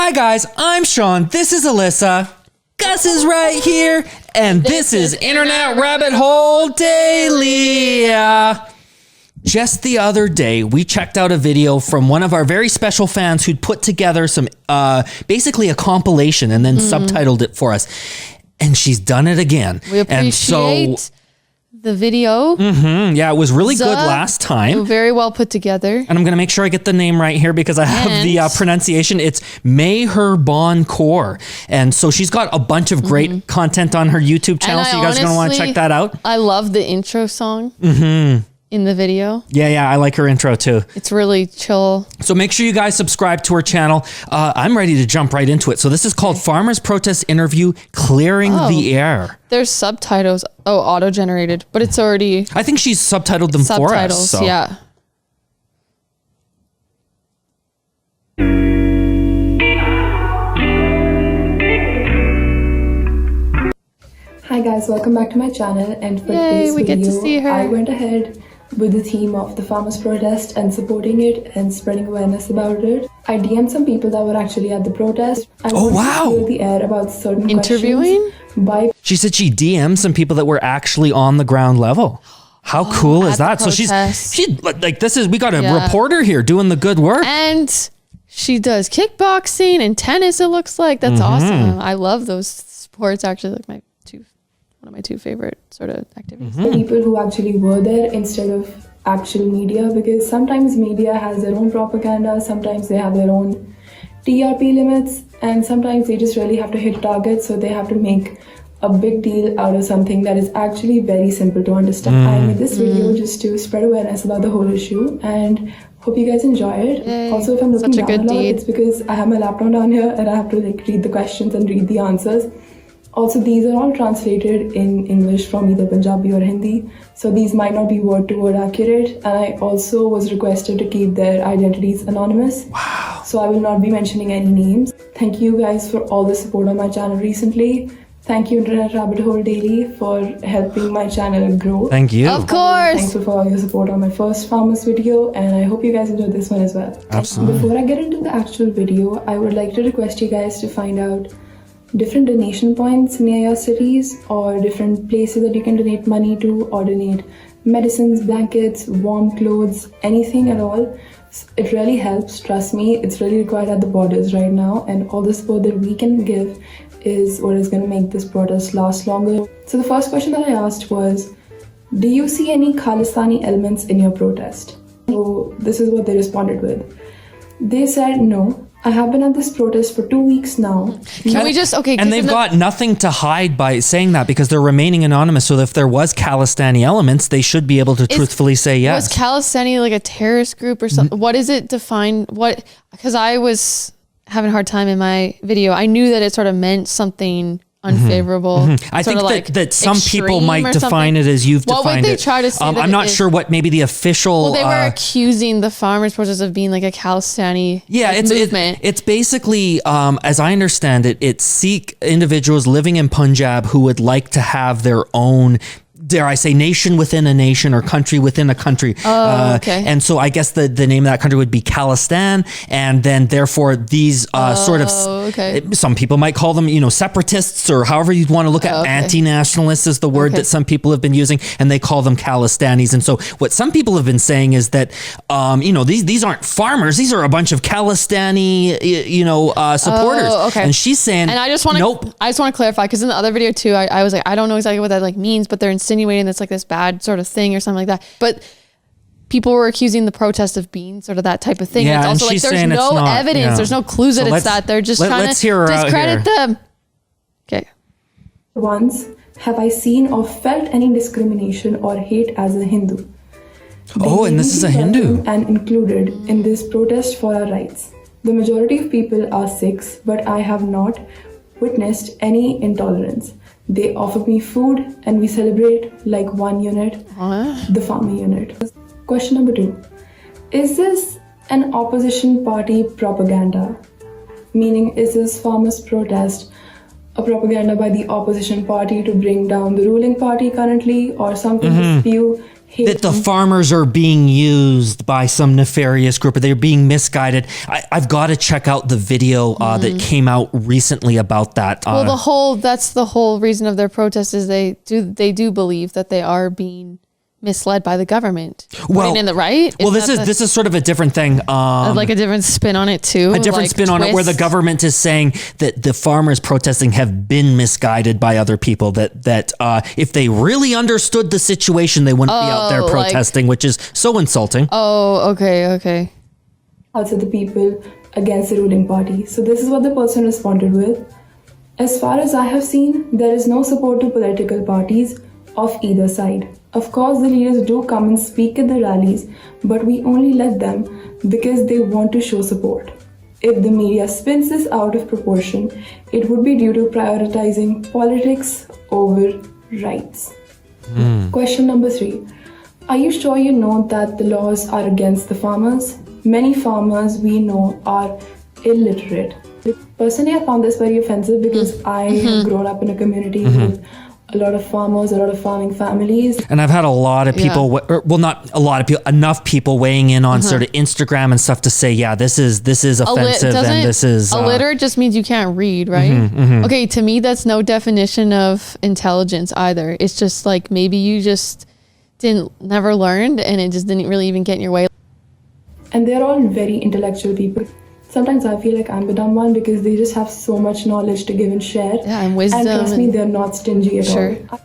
Hi guys, I'm Sean. This is Alyssa. Gus is right here, and this is Internet Rabbit Hole Daily. Just the other day, we checked out a video from one of our very special fans who'd put together some, basically a compilation and then subtitled it for us. And she's done it again. We appreciate the video. Yeah, it was really good last time. Very well put together. And I'm going to make sure I get the name right here because I have the pronunciation. It's Meharbaan Kaur. And so she's got a bunch of great content on her YouTube channel. So you guys are going to want to check that out. I love the intro song in the video. Yeah, I like her intro too. It's really chill. So make sure you guys subscribe to her channel. I'm ready to jump right into it. So this is called Farmers Protest Interview Clearing the Air. There's subtitles. Oh, auto-generated, but it's already... I think she's subtitled them for us. So. Yeah. Hi guys, welcome back to my channel, and for today's we video, get to see her. I went ahead with the theme of the farmers protest and supporting it and spreading awareness about it. I DM'd some people that were actually at the protest. I wanted to clear the air about certain Interviewing? questions. She said she DM'd some people that were actually on the ground level. How cool is that? So she like, this is, we got a reporter here doing the good work. And she does kickboxing and tennis, it looks like. That's awesome. I love those sports, actually, like one of my two favorite sort of activities. The people who actually were there instead of actual media, because sometimes media has their own propaganda, sometimes they have their own TRP limits, and sometimes they just really have to hit targets, so they have to make a big deal out of something that is actually very simple to understand. I made this video just to spread awareness about the whole issue, and hope you guys enjoy it. Yay. Also, if I'm looking Such a down good a lot, deed. it's because I have my laptop down here and I have to like read the questions and read the answers. Also, these are all translated in English from either Punjabi or Hindi, so these might not be word-to-word accurate, and I also was requested to keep their identities anonymous. Wow. So I will not be mentioning any names. Thank you guys for all the support on my channel recently. Thank you, Internet Rabbit Hole Daily, for helping my channel grow. Thank you. Of course. Thanks for all your support on my first farmers video, and I hope you guys enjoyed this one as well. Absolutely. Before I get into the actual video, I would like to request you guys to find out different donation points near your cities, or different places that you can donate money to, or donate medicines, blankets, warm clothes, anything at all. It really helps, trust me. It's really required at the borders right now, and all the support that we can give is what is going to make this protest last longer. So the first question that I asked was, do you see any Khalistani elements in your protest? So this is what they responded with. They said, no, I have been at this protest for 2 weeks now. Can we just, okay. And they've got nothing to hide by saying that because they're remaining anonymous. So if there was Khalistani elements, they should be able to truthfully say yes. Was Khalistani like a terrorist group or something? What is it defined? What? Because I was having a hard time in my video. I knew that it sort of meant something unfavorable. I think like that some people extreme might or define something. it as you've What would defined they it. try to say that I'm it not is? sure what maybe the official. Well, they were accusing the farmers' protest of being like a Khalistani movement. It's basically, as I understand it, it's Sikh individuals living in Punjab who would like to have their own, dare I say, nation within a nation or country within a country. Okay. And so I guess the name of that country would be Khalistan. And then therefore these some people might call them, separatists, or however you want to look at anti-nationalists is the word that some people have been using, and they call them Khalistanis. And so what some people have been saying is that, these aren't farmers. These are a bunch of Khalistani, supporters. And she's saying, and I just want to clarify, because in the other video too, I was like, I don't know exactly what that like means, but they're insinuating that's like this bad sort of thing or something like that. But people were accusing the protest of being sort of that type of thing. Yeah, and it's also like there's no evidence, there's no clues that it's that. They're just trying to discredit them. Okay. Once have I seen or felt any discrimination or hate as a Hindu? And this is a Hindu. And included in this protest for our rights. The majority of people are Sikhs, but I have not witnessed any intolerance. They offer me food and we celebrate like one unit, the farmer unit. Question number 2. Is this an opposition party propaganda? Meaning, is this farmers' protest a propaganda by the opposition party to bring down the ruling party currently, or something to spew that the farmers are being used by some nefarious group, or they're being misguided. I've got to check out the video that came out recently about that. Well, that's the whole reason of their protest is they do believe that they are being misled by the government. Well, in the right. Well, this is sort of a different thing. Like a different spin on it too. A different spin on it, where the government is saying that the farmers protesting have been misguided by other people. That if they really understood the situation, they wouldn't be out there protesting, which is so insulting. Oh, okay. Also, the people against the ruling party. So this is what the person responded with. As far as I have seen, there is no support to political parties of either side. Of course, the leaders do come and speak at the rallies, but we only let them because they want to show support. If the media spins this out of proportion, it would be due to prioritizing politics over rights. Question number 3. Are you sure you know that the laws are against the farmers? Many farmers we know are illiterate. Personally, I found this very offensive because I have grown up in a community with a lot of farmers, a lot of farming families. And I've had a lot of people, well, not a lot of people, enough people weighing in on sort of Instagram and stuff to say, yeah, this is offensive and this is... illiterate just means you can't read, right? Okay, to me, that's no definition of intelligence either. It's just like maybe you just never learned and it just didn't really even get in your way. And they're all very intellectual people. Sometimes I feel like I'm the dumb one because they just have so much knowledge to give and share. Yeah, and wisdom. And trust me, they're not stingy at all.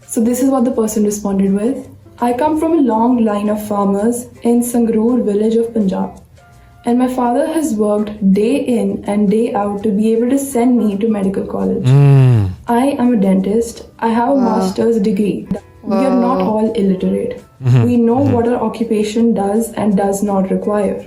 So this is what the person responded with. I come from a long line of farmers in Sangrur village of Punjab. And my father has worked day in and day out to be able to send me to medical college. I am a dentist. I have a master's degree. We are not all illiterate. We know what our occupation does and does not require.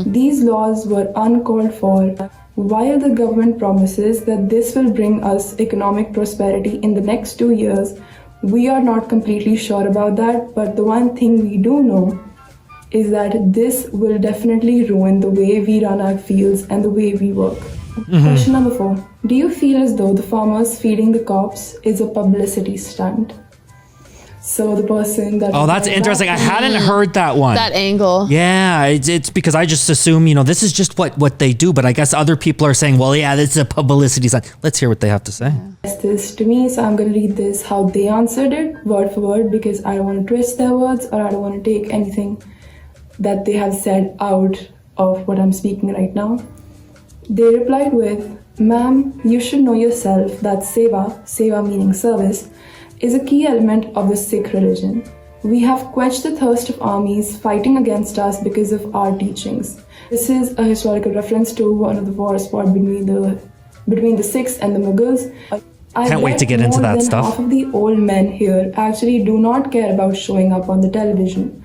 These laws were uncalled for. While the government promises that this will bring us economic prosperity in the next 2 years, we are not completely sure about that. But the one thing we do know is that this will definitely ruin the way we run our fields and the way we work. Question number 4. Do you feel as though the farmers feeding the cops is a publicity stunt? So the person that... Oh, that's interesting. I hadn't heard that one. That angle. Yeah, it's because I just assume, this is just what they do. But I guess other people are saying, well, yeah, this is a publicity stunt. Let's hear what they have to say. This to me, so I'm going to read this how they answered it, word for word, because I don't want to twist their words or I don't want to take anything that they have said out of what I'm speaking right now. They replied with, "Ma'am, you should know yourself that seva meaning service, is a key element of the Sikh religion. We have quenched the thirst of armies fighting against us because of our teachings." This is a historical reference to one of the wars fought between the Sikhs and the Mughals. Can't wait to get into that stuff. Half of the old men here actually do not care about showing up on the television.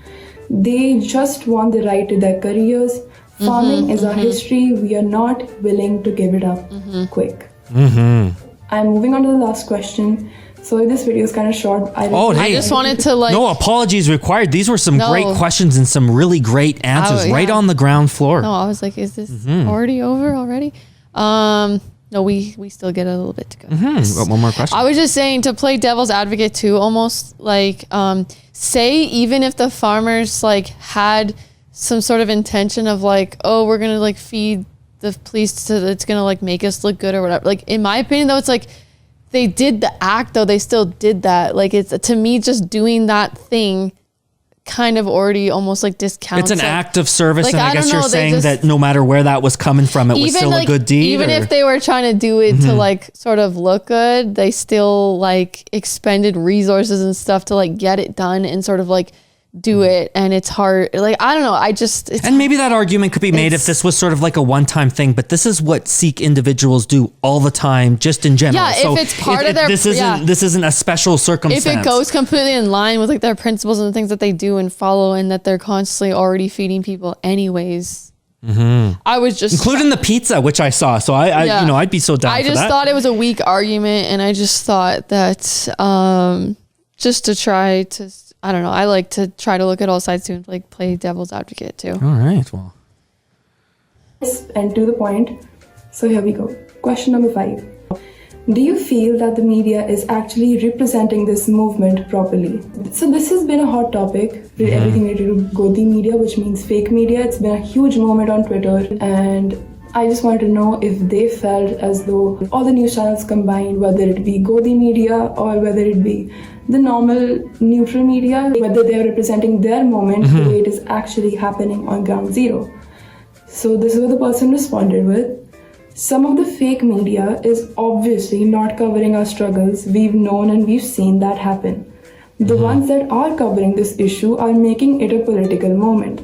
They just want the right to their careers. Farming is our history. We are not willing to give it up quick. I'm moving on to the last question. So this video is kind of short. I just wanted to No apologies required. These were some great questions and some really great answers right on the ground floor. No, I was like, is this already over already? No, we still get a little bit to go. One more question. I was just saying, to play devil's advocate too, almost like say even if the farmers like had some sort of intention of like, oh, we're gonna like feed the police so it's gonna like make us look good or whatever. Like in my opinion though, it's like they did the act though, they still did that. Like it's, to me, just doing that thing kind of already almost like discounts. It's an act of service, and I guess you're saying that no matter where that was coming from, it was still a good deed. Even if they were trying to do it to like sort of look good, they still like expended resources and stuff to like get it done and sort of like do it. And it's hard. Like, I don't know. And maybe that argument could be made if this was sort of like a one-time thing, but this is what Sikh individuals do all the time, just in general. Yeah, so if it's part of their... This isn't a special circumstance. If it goes completely in line with like their principles and the things that they do and follow, and that they're constantly already feeding people anyways. I was just... Including the pizza, which I saw. So I'd be so down for that. I just thought it was a weak argument, and I just thought that just to try to... I don't know. I like to try to look at all sides too and like play devil's advocate too. All right. Well. And to the point. So here we go. Question number 5. Do you feel that the media is actually representing this movement properly? So this has been a hot topic, everything related to Godi media, which means fake media. It's been a huge moment on Twitter, and I just wanted to know if they felt as though all the news channels combined, whether it be Godi media or whether it be the normal neutral media, whether they're representing their moment the way it is actually happening on ground zero. So this is what the person responded with. Some of the fake media is obviously not covering our struggles. We've known and we've seen that happen. The ones that are covering this issue are making it a political moment,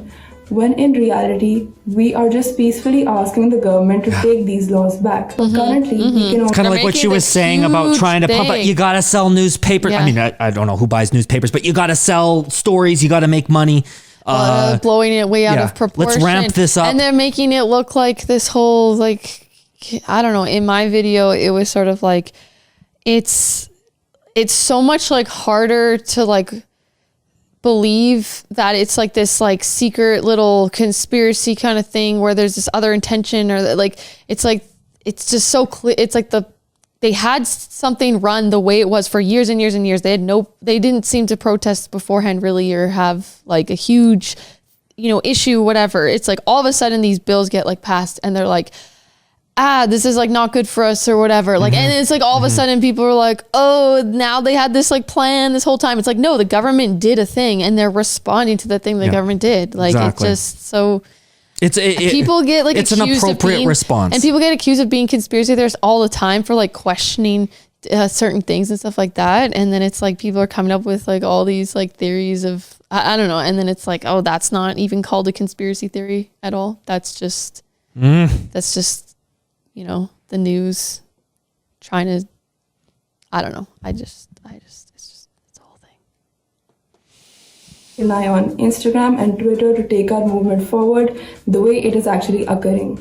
when in reality, we are just peacefully asking the government to take these laws back. But currently, we can only... Kind of like what she was saying about trying to pump up. You got to sell newspapers. I mean, I don't know who buys newspapers, but you got to sell stories. You got to make money. Blowing it way out of proportion. Let's ramp this up. And they're making it look like this whole, like, I don't know, in my video, it was sort of like, it's so much like harder to like believe that it's like this like secret little conspiracy kind of thing where there's this other intention, or that like, it's just so clear. It's like they had something run the way it was for years and years and years. They didn't seem to protest beforehand really, or have like a huge, issue, whatever. It's like all of a sudden these bills get like passed and they're like, this is like not good for us or whatever. Like, and it's like all of a sudden people are like, oh, now they had this like plan this whole time. It's like, no, the government did a thing and they're responding to the thing the government did. Like, exactly. It's just so... people get like it's an appropriate response, and people get accused of being conspiracy theorists all the time for like questioning certain things and stuff like that. And then it's like people are coming up with like all these like theories of I don't know. And then it's like, oh, that's not even called a conspiracy theory at all. That's just the news trying to, I don't know. It's a whole thing. Rely on Instagram and Twitter to take our movement forward the way it is actually occurring.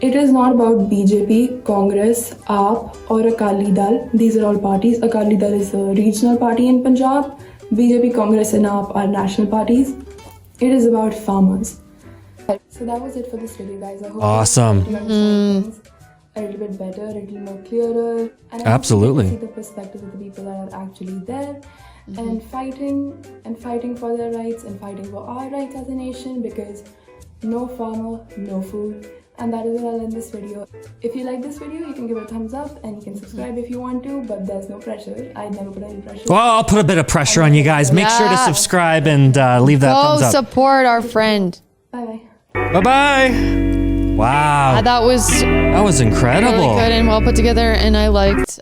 It is not about BJP, Congress, AAP or Akali Dal. These are all parties. Akali Dal is a regional party in Punjab. BJP, Congress and AAP are national parties. It is about farmers. So that was it for this video, guys. I hope awesome. A little bit better, a little more clearer, and absolutely see the perspective of the people that are actually there and fighting for their rights and fighting for our rights as a nation, because no farmer, no food. And that is what I'll end this video. If you like this video, you can give it a thumbs up and you can subscribe if you want to, but there's no pressure. I never put any pressure. Well, I'll put a bit of pressure on you guys. Make sure to subscribe and leave that thumbs up. Support our friend. Bye. Bye-bye. Wow. That was incredible. Really good and well put together. And I liked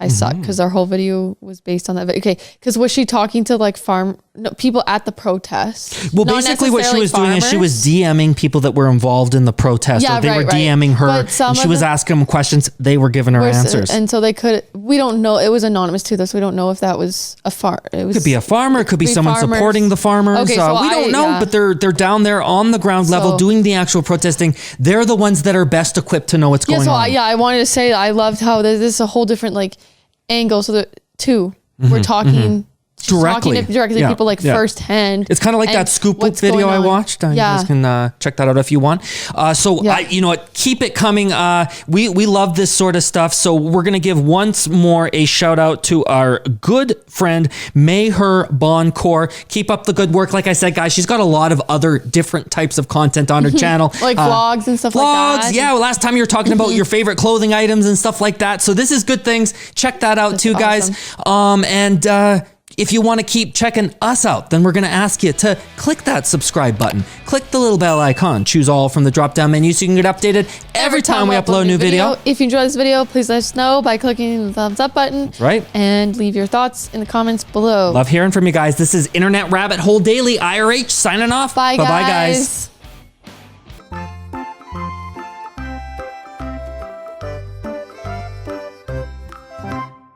I suck because our whole video was based on that. Okay, because was she talking to like people at the protest? Well, basically what she was doing is she was DMing people that were involved in the protest. Yeah, or they were DMing her and she was asking them questions. They were giving her answers. And so we don't know. It was anonymous too, though, so we don't know if that was a farm. It could be a farmer. It could be someone supporting the farmers. Okay, so we don't know, but they're down there on the ground level doing the actual protesting. They're the ones that are best equipped to know what's going on. I wanted to say I loved how this is a whole different like angle. So we're talking directly to people like firsthand. It's kind of like that Scoop Book video I watched. You guys can check that out if you want. You know what? Keep it coming. We love this sort of stuff. So we're going to give once more a shout out to our good friend, Meharbaan Kaur. Keep up the good work. Like I said, guys, she's got a lot of other different types of content on her channel. Like vlogs and stuff like that. Yeah, well, last time you were talking about your favorite clothing items and stuff like that. So this is good things. Check that out too, guys. If you want to keep checking us out, then we're going to ask you to click that subscribe button. Click the little bell icon. Choose all from the drop-down menu so you can get updated every time we upload a new video. If you enjoyed this video, please let us know by clicking the thumbs up button. Right. And leave your thoughts in the comments below. Love hearing from you guys. This is Internet Rabbit Hole Daily. Waraich signing off. Bye, guys.